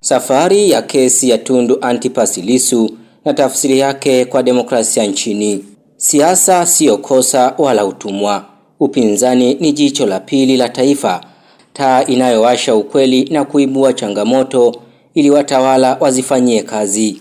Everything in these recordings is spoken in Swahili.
Safari ya kesi ya Tundu Antipas Lissu na tafsiri yake kwa demokrasia nchini. Siasa sio kosa wala utumwa. Upinzani ni jicho la pili la taifa, taa inayowasha ukweli na kuibua changamoto ili watawala wazifanyie kazi.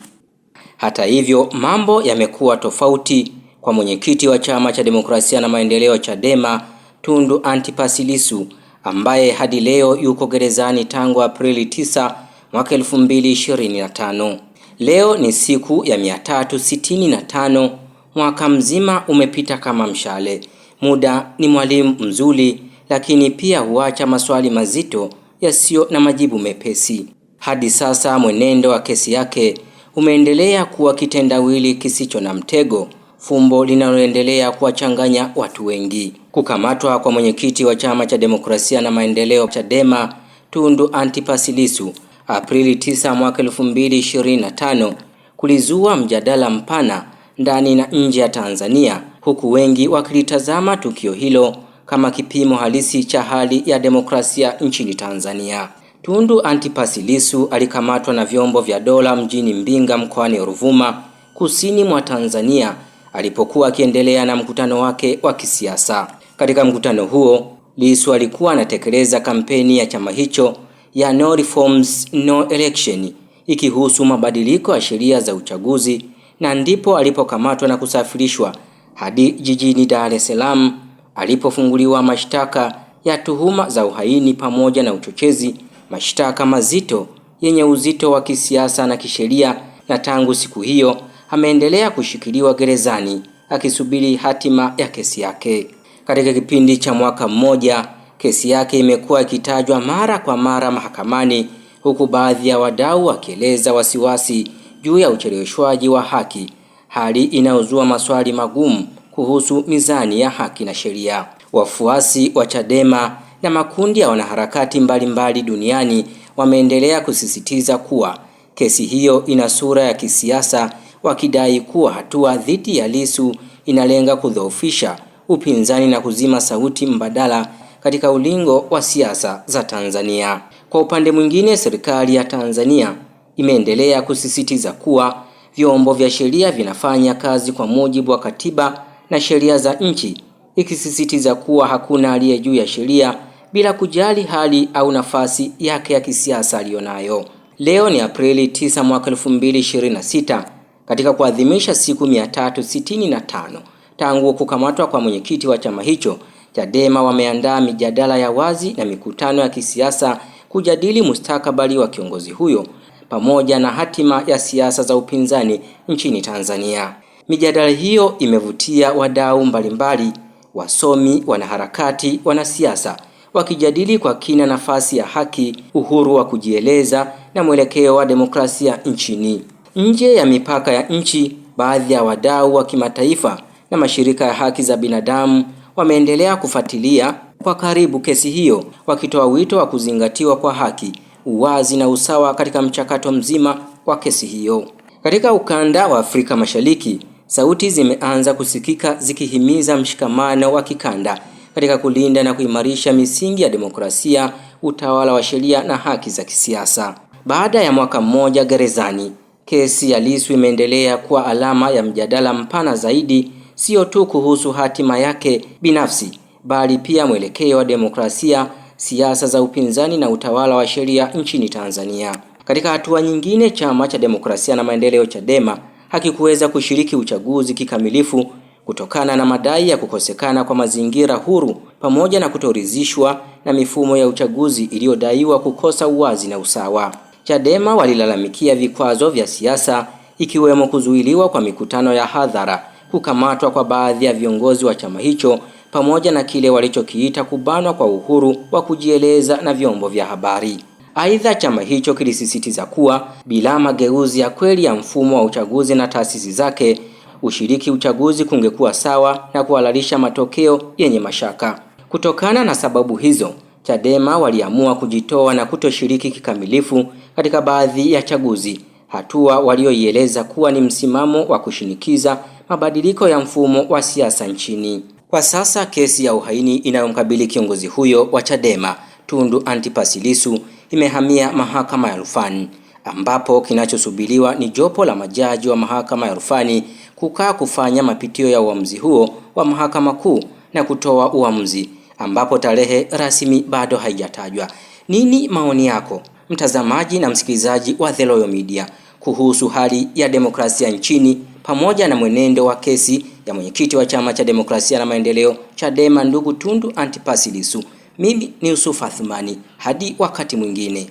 Hata hivyo, mambo yamekuwa tofauti kwa mwenyekiti wa Chama cha Demokrasia na Maendeleo Chadema, Tundu Antipas Lissu, ambaye hadi leo yuko gerezani tangu Aprili 9 mwaka 2025. Leo ni siku ya 365, mwaka mzima umepita kama mshale. Muda ni mwalimu mzuri, lakini pia huacha maswali mazito yasiyo na majibu mepesi. Hadi sasa mwenendo wa kesi yake umeendelea kuwa kitendawili kisicho na mtego, fumbo linaloendelea kuwachanganya watu wengi. Kukamatwa kwa mwenyekiti wa Chama cha Demokrasia na Maendeleo Chadema, Tundu Antipas Lissu, Aprili 9 mwaka 2025 kulizua mjadala mpana ndani na nje ya Tanzania, huku wengi wakilitazama tukio hilo kama kipimo halisi cha hali ya demokrasia nchini Tanzania. Tundu Antipas Lissu alikamatwa na vyombo vya dola mjini Mbinga mkoani Ruvuma, kusini mwa Tanzania, alipokuwa akiendelea na mkutano wake wa kisiasa. Katika mkutano huo, Lissu alikuwa anatekeleza kampeni ya chama hicho ya No Reforms No Election, ikihusu mabadiliko ya sheria za uchaguzi, na ndipo alipokamatwa na kusafirishwa hadi jijini Dar es Salaam alipofunguliwa mashtaka ya tuhuma za uhaini pamoja na uchochezi, mashtaka mazito yenye uzito wa kisiasa na kisheria, na tangu siku hiyo ameendelea kushikiliwa gerezani akisubiri hatima ya kesi yake. Katika kipindi cha mwaka mmoja, kesi yake imekuwa ikitajwa mara kwa mara mahakamani, huku baadhi ya wadau wakieleza wasiwasi juu ya ucheleweshwaji wa haki, hali inayozua maswali magumu kuhusu mizani ya haki na sheria. Wafuasi wa Chadema na makundi ya wanaharakati mbalimbali duniani wameendelea kusisitiza kuwa kesi hiyo ina sura ya kisiasa, wakidai kuwa hatua dhidi ya Lissu inalenga kudhoofisha upinzani na kuzima sauti mbadala katika ulingo wa siasa za Tanzania. Kwa upande mwingine, serikali ya Tanzania imeendelea kusisitiza kuwa vyombo vya sheria vinafanya kazi kwa mujibu wa katiba na sheria za nchi, ikisisitiza kuwa hakuna aliye juu ya sheria bila kujali hali au nafasi yake ya kisiasa aliyonayo. Leo ni Aprili 9 mwaka 2026, katika kuadhimisha siku 365 tangu kukamatwa kwa mwenyekiti wa chama hicho. Chadema wameandaa mijadala ya wazi na mikutano ya kisiasa kujadili mustakabali wa kiongozi huyo pamoja na hatima ya siasa za upinzani nchini Tanzania. Mijadala hiyo imevutia wadau mbalimbali, wasomi, wanaharakati, wanasiasa, wakijadili kwa kina nafasi ya haki, uhuru wa kujieleza na mwelekeo wa demokrasia nchini. Nje ya mipaka ya nchi, baadhi ya wadau wa kimataifa na mashirika ya haki za binadamu wameendelea kufuatilia kwa karibu kesi hiyo, wakitoa wito wa kuzingatiwa kwa haki, uwazi na usawa katika mchakato mzima wa kesi hiyo. Katika ukanda wa Afrika Mashariki, sauti zimeanza kusikika zikihimiza mshikamano wa kikanda katika kulinda na kuimarisha misingi ya demokrasia, utawala wa sheria na haki za kisiasa. Baada ya mwaka mmoja gerezani, kesi ya Lissu imeendelea kuwa alama ya mjadala mpana zaidi, sio tu kuhusu hatima yake binafsi, bali pia mwelekeo wa demokrasia, siasa za upinzani na utawala wa sheria nchini Tanzania. Katika hatua nyingine, Chama cha Demokrasia na Maendeleo Chadema hakikuweza kushiriki uchaguzi kikamilifu kutokana na madai ya kukosekana kwa mazingira huru pamoja na kutoridhishwa na mifumo ya uchaguzi iliyodaiwa kukosa uwazi na usawa. Chadema walilalamikia vikwazo vya siasa, ikiwemo kuzuiliwa kwa mikutano ya hadhara, kukamatwa kwa baadhi ya viongozi wa chama hicho pamoja na kile walichokiita kubanwa kwa uhuru wa kujieleza na vyombo vya habari. Aidha, chama hicho kilisisitiza kuwa bila mageuzi ya kweli ya mfumo wa uchaguzi na taasisi zake, ushiriki uchaguzi kungekuwa sawa na kuhalalisha matokeo yenye mashaka. Kutokana na sababu hizo, Chadema waliamua kujitoa na kutoshiriki kikamilifu katika baadhi ya chaguzi, hatua walioieleza kuwa ni msimamo wa kushinikiza mabadiliko ya mfumo wa siasa nchini. Kwa sasa kesi ya uhaini inayomkabili kiongozi huyo wa Chadema, Tundu Antipas Lissu, imehamia mahakama ya rufani, ambapo kinachosubiriwa ni jopo la majaji wa mahakama ya rufani kukaa kufanya mapitio ya uamuzi huo wa mahakama kuu na kutoa uamuzi, ambapo tarehe rasmi bado haijatajwa. Nini maoni yako, mtazamaji na msikilizaji wa The Royal Media, kuhusu hali ya demokrasia nchini pamoja na mwenendo wa kesi ya mwenyekiti wa Chama cha Demokrasia na Maendeleo Chadema ndugu Tundu Antipas Lissu? Mimi ni Yusuf Athumani, hadi wakati mwingine.